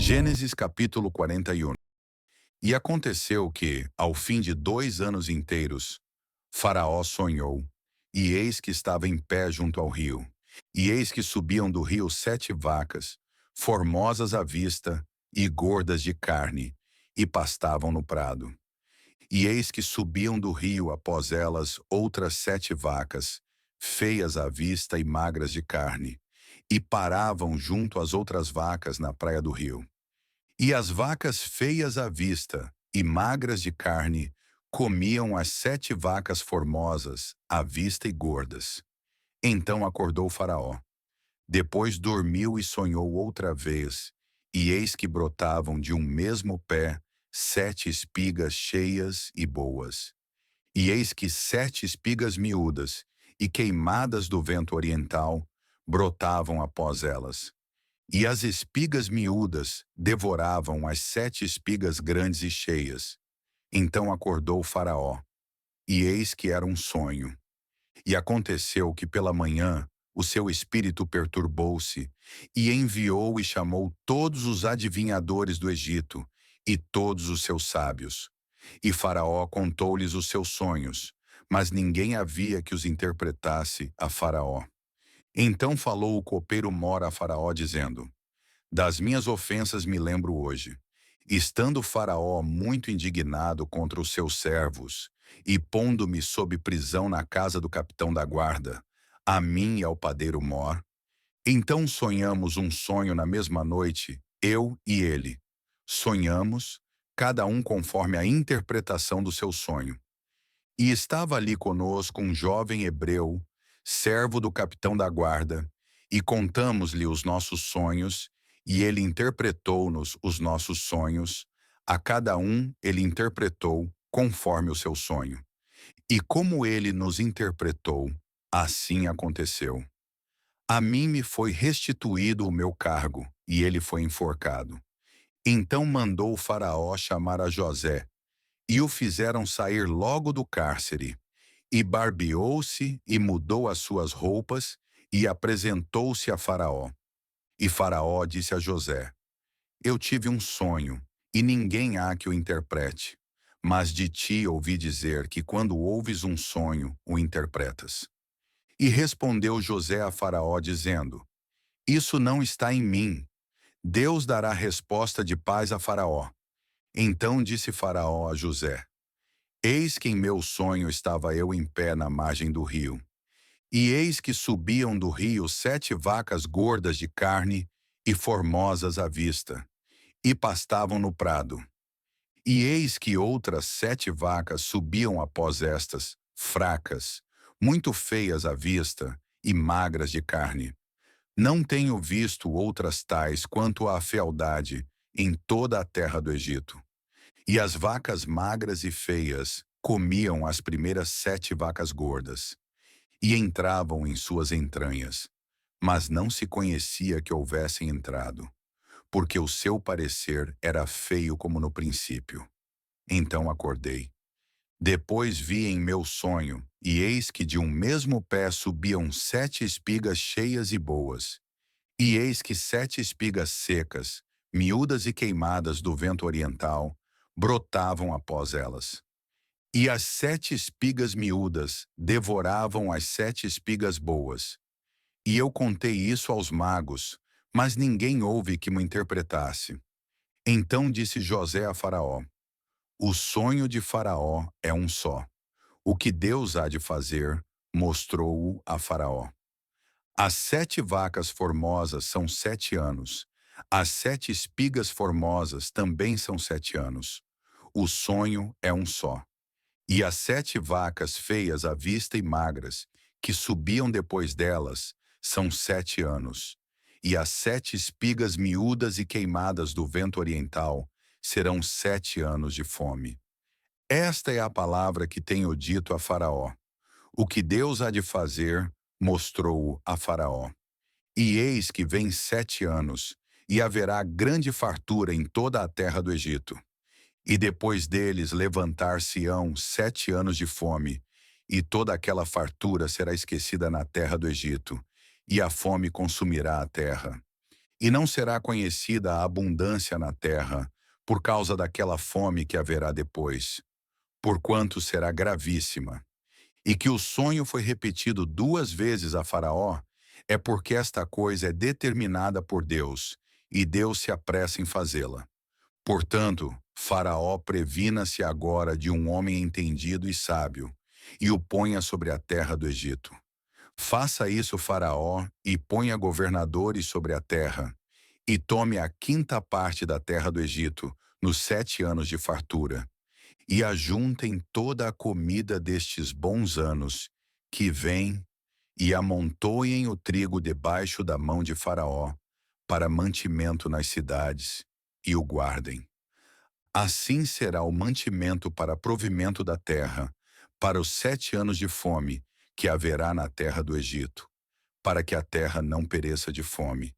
Gênesis capítulo 41. E aconteceu que, ao fim de 2 anos inteiros, Faraó sonhou, e eis que estava em pé junto ao rio. E eis que subiam do rio 7 vacas, formosas à vista e gordas de carne, e pastavam no prado. E eis que subiam do rio após elas outras 7 vacas, feias à vista e magras de carne, e paravam junto às outras vacas na praia do rio. E as vacas feias à vista e magras de carne comiam as 7 vacas formosas à vista e gordas. Então acordou Faraó. Depois dormiu e sonhou outra vez, e eis que brotavam de um mesmo pé 7 espigas cheias e boas. E eis que 7 espigas miúdas e queimadas do vento oriental brotavam após elas. E as espigas miúdas devoravam as 7 espigas grandes e cheias. Então acordou Faraó, e eis que era um sonho. E aconteceu que pela manhã o seu espírito perturbou-se, e enviou e chamou todos os adivinhadores do Egito, e todos os seus sábios. E Faraó contou-lhes os seus sonhos, mas ninguém havia que os interpretasse a Faraó. Então falou o copeiro-mor a Faraó, dizendo: Das minhas ofensas me lembro hoje. Estando Faraó muito indignado contra os seus servos, e pondo-me sob prisão na casa do capitão da guarda, a mim e ao padeiro Mor, então sonhamos um sonho na mesma noite, eu e ele. Sonhamos, cada um conforme a interpretação do seu sonho. E estava ali conosco um jovem hebreu, servo do capitão da guarda, e contamos-lhe os nossos sonhos, e ele interpretou-nos os nossos sonhos, a cada um ele interpretou conforme o seu sonho. E como ele nos interpretou, assim aconteceu. A mim me foi restituído o meu cargo, e ele foi enforcado. Então mandou o Faraó chamar a José, e o fizeram sair logo do cárcere. E barbeou-se e mudou as suas roupas, e apresentou-se a Faraó. E Faraó disse a José: Eu tive um sonho, e ninguém há que o interprete. Mas de ti ouvi dizer que quando ouves um sonho, o interpretas. E respondeu José a Faraó, dizendo: Isso não está em mim. Deus dará resposta de paz a Faraó. Então disse Faraó a José: Eis que em meu sonho estava eu em pé na margem do rio. E eis que subiam do rio 7 vacas gordas de carne e formosas à vista, e pastavam no prado. E eis que outras 7 vacas subiam após estas, fracas, muito feias à vista e magras de carne. Não tenho visto outras tais quanto à fealdade em toda a terra do Egito. E as vacas magras e feias comiam as primeiras 7 vacas gordas, e entravam em suas entranhas, mas não se conhecia que houvessem entrado, porque o seu parecer era feio como no princípio. Então acordei. Depois vi em meu sonho, e eis que de um mesmo pé subiam 7 espigas cheias e boas, e eis que 7 espigas secas, miúdas e queimadas do vento oriental, brotavam após elas. E as 7 espigas miúdas devoravam as 7 espigas boas. E eu contei isso aos magos, mas ninguém houve que me interpretasse. Então disse José a Faraó: O sonho de Faraó é um só. O que Deus há de fazer, mostrou-o a Faraó. As 7 vacas formosas são 7 anos. As 7 espigas formosas também são 7 anos. O sonho é um só. E as 7 vacas feias à vista e magras, que subiam depois delas, são 7 anos. E as 7 espigas miúdas e queimadas do vento oriental serão 7 anos de fome. Esta é a palavra que tenho dito a Faraó. O que Deus há de fazer, mostrou-o a Faraó. E eis que vem 7 anos, e haverá grande fartura em toda a terra do Egito. E depois deles levantar-se-ão 7 anos de fome, e toda aquela fartura será esquecida na terra do Egito, e a fome consumirá a terra. E não será conhecida a abundância na terra, por causa daquela fome que haverá depois, porquanto será gravíssima. E que o sonho foi repetido 2 vezes a Faraó, é porque esta coisa é determinada por Deus, e Deus se apressa em fazê-la. Portanto, Faraó previna-se agora de um homem entendido e sábio, e o ponha sobre a terra do Egito. Faça isso, Faraó, e ponha governadores sobre a terra, e tome a quinta parte da terra do Egito, nos 7 anos de fartura, e ajuntem toda a comida destes bons anos, que vêm, e amontoem o trigo debaixo da mão de Faraó, para mantimento nas cidades, e o guardem. Assim será o mantimento para provimento da terra, para os 7 anos de fome que haverá na terra do Egito, para que a terra não pereça de fome.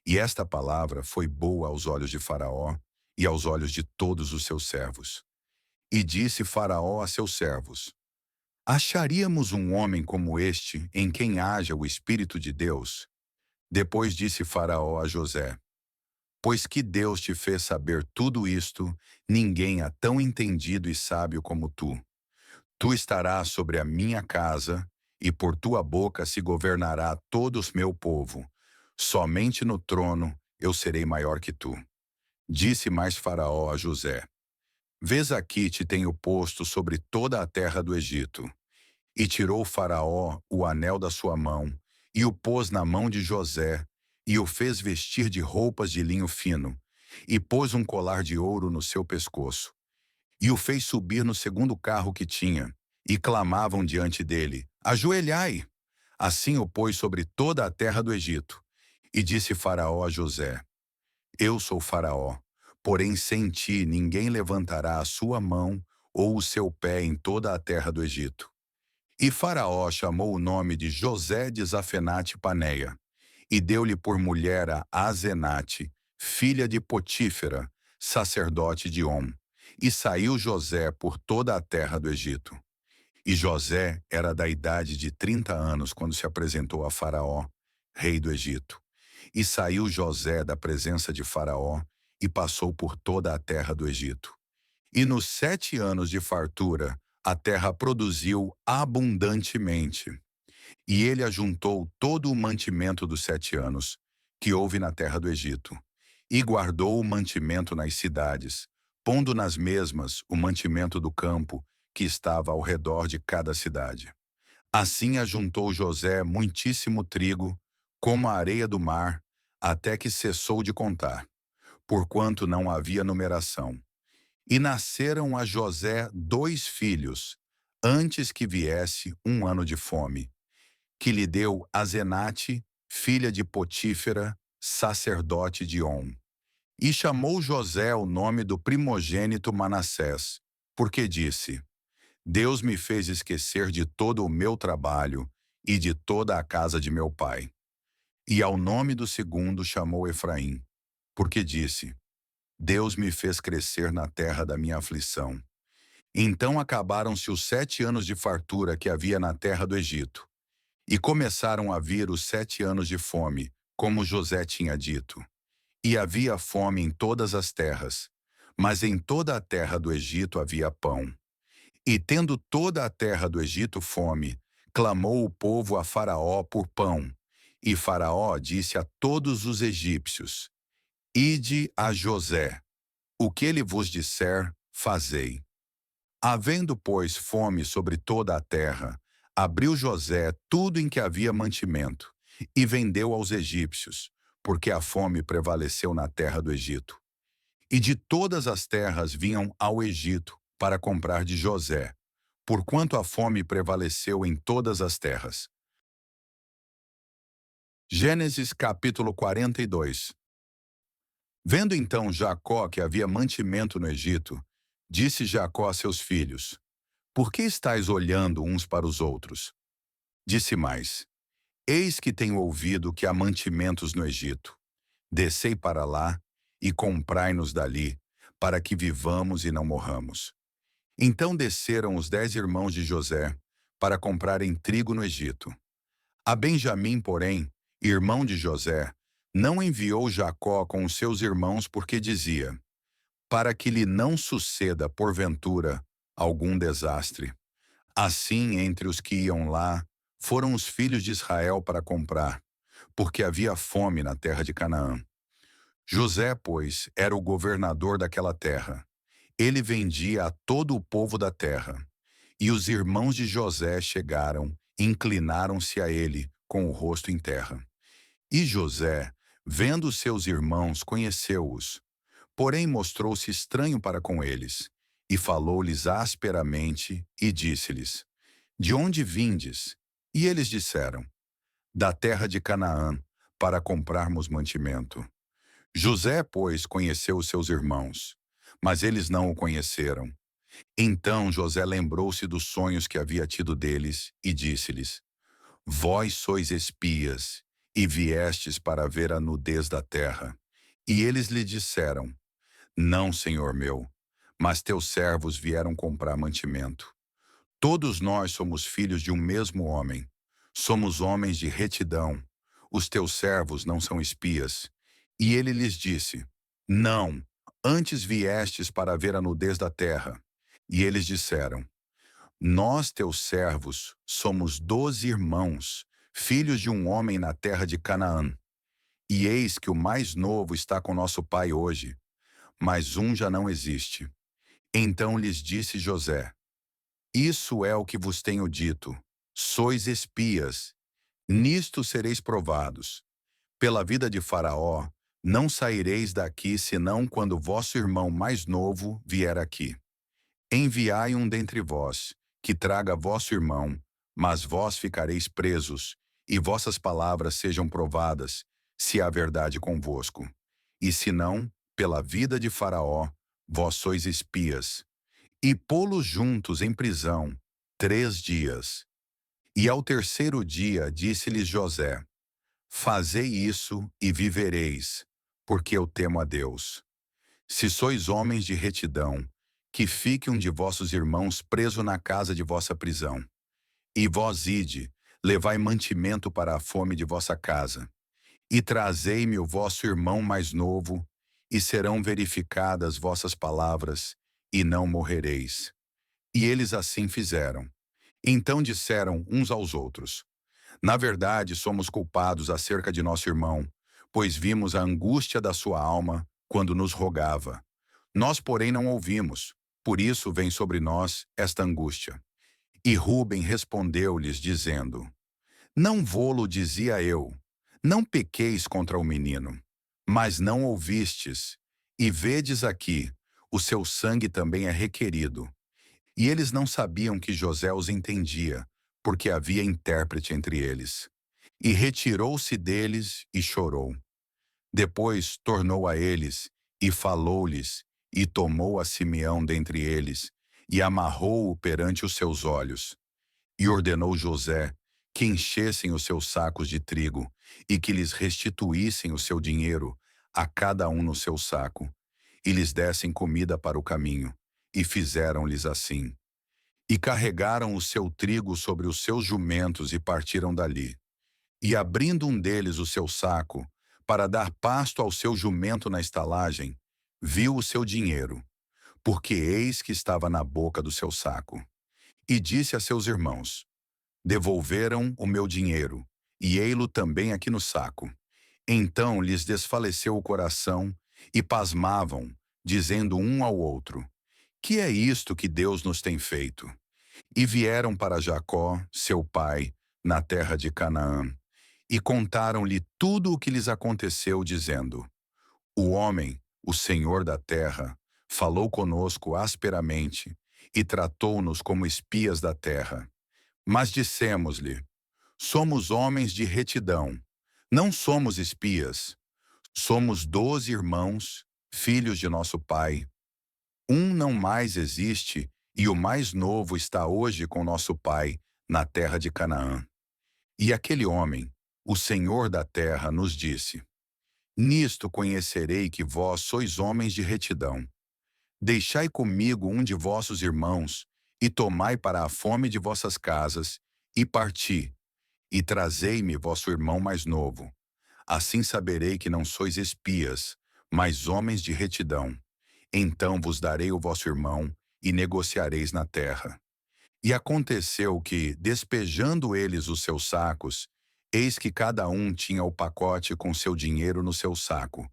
E esta palavra foi boa aos olhos de Faraó e aos olhos de todos os seus servos. E disse Faraó a seus servos: Acharíamos um homem como este, em quem haja o Espírito de Deus? Depois disse Faraó a José: Pois que Deus te fez saber tudo isto, ninguém há tão entendido e sábio como tu. Tu estarás sobre a minha casa, e por tua boca se governará todos meu povo. Somente no trono eu serei maior que tu. Disse mais Faraó a José: Vês aqui te tenho posto sobre toda a terra do Egito. E tirou Faraó o anel da sua mão, e o pôs na mão de José, e o fez vestir de roupas de linho fino, e pôs um colar de ouro no seu pescoço. E o fez subir no segundo carro que tinha, e clamavam diante dele: Ajoelhai! Assim o pôs sobre toda a terra do Egito. E disse Faraó a José: Eu sou Faraó, porém sem ti ninguém levantará a sua mão ou o seu pé em toda a terra do Egito. E Faraó chamou o nome de José de Zafenate Paneia, e deu-lhe por mulher a Azenate, filha de Potífera, sacerdote de On. E saiu José por toda a terra do Egito. E José era da idade de 30 anos quando se apresentou a Faraó, rei do Egito. E saiu José da presença de Faraó e passou por toda a terra do Egito. E nos 7 anos de fartura, a terra produziu abundantemente. E ele ajuntou todo o mantimento dos 7 anos, que houve na terra do Egito, e guardou o mantimento nas cidades, pondo nas mesmas o mantimento do campo, que estava ao redor de cada cidade. Assim ajuntou José muitíssimo trigo, como a areia do mar, até que cessou de contar, porquanto não havia numeração. E nasceram a José 2 filhos, antes que viesse 1 ano de fome, que lhe deu Azenate, filha de Potífera, sacerdote de On. E chamou José o nome do primogênito Manassés, porque disse: Deus me fez esquecer de todo o meu trabalho e de toda a casa de meu pai. E ao nome do segundo chamou Efraim, porque disse: Deus me fez crescer na terra da minha aflição. Então acabaram-se os 7 anos de fartura que havia na terra do Egito, e começaram a vir os 7 anos de fome, como José tinha dito. E havia fome em todas as terras, mas em toda a terra do Egito havia pão. E tendo toda a terra do Egito fome, clamou o povo a Faraó por pão. E Faraó disse a todos os egípcios: Ide a José, o que ele vos disser, fazei. Havendo, pois, fome sobre toda a terra, abriu José tudo em que havia mantimento, e vendeu aos egípcios, porque a fome prevaleceu na terra do Egito. E de todas as terras vinham ao Egito para comprar de José, porquanto a fome prevaleceu em todas as terras. Gênesis capítulo 42. Vendo então Jacó que havia mantimento no Egito, disse Jacó a seus filhos: Por que estáis olhando uns para os outros? Disse mais: Eis que tenho ouvido que há mantimentos no Egito. Descei para lá e comprai-nos dali, para que vivamos e não morramos. Então desceram os 10 irmãos de José para comprarem trigo no Egito. A Benjamim, porém, irmão de José, Não enviou Jacó com os seus irmãos porque dizia: para que lhe não suceda, porventura, algum desastre. Assim, entre os que iam lá, foram os filhos de Israel para comprar, porque havia fome na terra de Canaã. José, pois, era o governador daquela terra. Ele vendia a todo o povo da terra. E os irmãos de José chegaram, inclinaram-se a ele, com o rosto em terra. E José, vendo seus irmãos, conheceu-os. Porém mostrou-se estranho para com eles, e falou-lhes asperamente, e disse-lhes: de onde vindes? E eles disseram: da terra de Canaã, para comprarmos mantimento. José, pois, conheceu os seus irmãos, mas eles não o conheceram. Então José lembrou-se dos sonhos que havia tido deles e disse-lhes: vós sois espias, e viestes para ver a nudez da terra. E eles lhe disseram: não, senhor meu, mas teus servos vieram comprar mantimento. Todos nós somos filhos de um mesmo homem. Somos homens de retidão. Os teus servos não são espias. E ele lhes disse: não, antes viestes para ver a nudez da terra. E eles disseram: nós, teus servos, somos 12 irmãos, filhos de um homem na terra de Canaã. E eis que o mais novo está com nosso pai hoje, mas um já não existe. Então lhes disse José: isso é o que vos tenho dito. Sois espias. Nisto sereis provados. Pela vida de Faraó, não saireis daqui senão quando vosso irmão mais novo vier aqui. Enviai um dentre vós, que traga vosso irmão, mas vós ficareis presos, e vossas palavras sejam provadas, se há verdade convosco. E se não, pela vida de Faraó, vós sois espias. E pô-los juntos em prisão 3 dias. E ao terceiro dia disse-lhes José: fazei isso e vivereis, porque eu temo a Deus. Se sois homens de retidão, que fique um de vossos irmãos preso na casa de vossa prisão. E vós ide, levai mantimento para a fome de vossa casa. E trazei-me o vosso irmão mais novo, e serão verificadas vossas palavras, e não morrereis. E eles assim fizeram. Então disseram uns aos outros: na verdade, somos culpados acerca de nosso irmão, pois vimos a angústia da sua alma quando nos rogava. Nós, porém, não ouvimos, por isso vem sobre nós esta angústia. E Rúben respondeu-lhes, dizendo: não vô-lo dizia eu, não pequeis contra o menino. Mas não ouvistes, e vedes aqui, o seu sangue também é requerido. E eles não sabiam que José os entendia, porque havia intérprete entre eles. E retirou-se deles e chorou. Depois tornou a eles e falou-lhes, e tomou a Simeão dentre eles, e amarrou-o perante os seus olhos. E ordenou José que enchessem os seus sacos de trigo, e que lhes restituíssem o seu dinheiro, a cada um no seu saco, e lhes dessem comida para o caminho. E fizeram-lhes assim. E carregaram o seu trigo sobre os seus jumentos e partiram dali. E abrindo um deles o seu saco, para dar pasto ao seu jumento na estalagem, viu o seu dinheiro, porque eis que estava na boca do seu saco. E disse a seus irmãos: devolveram o meu dinheiro, e ei-lo também aqui no saco. Então lhes desfaleceu o coração, e pasmavam, dizendo um ao outro: que é isto que Deus nos tem feito? E vieram para Jacó, seu pai, na terra de Canaã, e contaram-lhe tudo o que lhes aconteceu, dizendo: o homem, o Senhor da terra, falou conosco asperamente, e tratou-nos como espias da terra. Mas dissemos-lhe: somos homens de retidão, não somos espias. Somos 12 irmãos, filhos de nosso pai. Um não mais existe, e o mais novo está hoje com nosso pai, na terra de Canaã. E aquele homem, o Senhor da terra, nos disse: nisto conhecerei que vós sois homens de retidão. Deixai comigo um de vossos irmãos, e tomai para a fome de vossas casas, e parti, e trazei-me vosso irmão mais novo. Assim saberei que não sois espias, mas homens de retidão. Então vos darei o vosso irmão, e negociareis na terra. E aconteceu que, despejando eles os seus sacos, eis que cada um tinha o pacote com seu dinheiro no seu saco.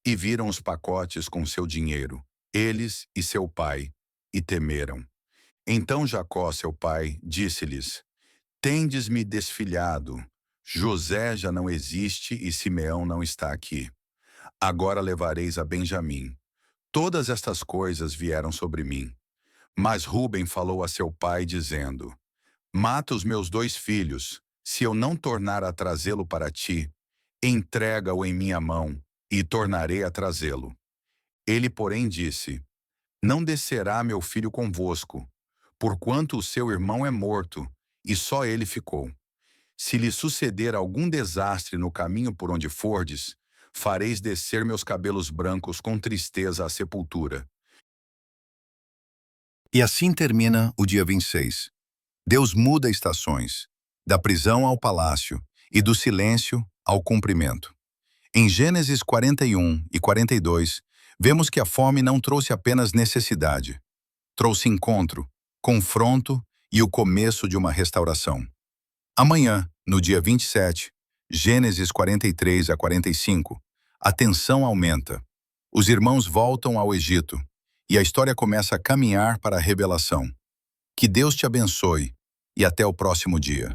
E viram os pacotes com seu dinheiro, eles e seu pai, e temeram. Então Jacó, seu pai, disse-lhes: Tendes-me desfilhado. José já não existe e Simeão não está aqui. Agora levareis a Benjamim. Todas estas coisas vieram sobre mim. Mas Ruben falou a seu pai, dizendo: Mata os meus 2 filhos, se eu não tornar a trazê-lo para ti, entrega-o em minha mão, e tornarei a trazê-lo. Ele, porém, disse: Não descerá meu filho convosco, porquanto o seu irmão é morto, e só ele ficou. Se lhe suceder algum desastre no caminho por onde fordes, fareis descer meus cabelos brancos com tristeza à sepultura. E assim termina o dia 26. Deus muda estações, da prisão ao palácio e do silêncio ao cumprimento. Em Gênesis 41 e 42, vemos que a fome não trouxe apenas necessidade, trouxe encontro, confronto e o começo de uma restauração. Amanhã, no dia 27, Gênesis 43 a 45, a tensão aumenta. Os irmãos voltam ao Egito e a história começa a caminhar para a revelação. Que Deus te abençoe e até o próximo dia.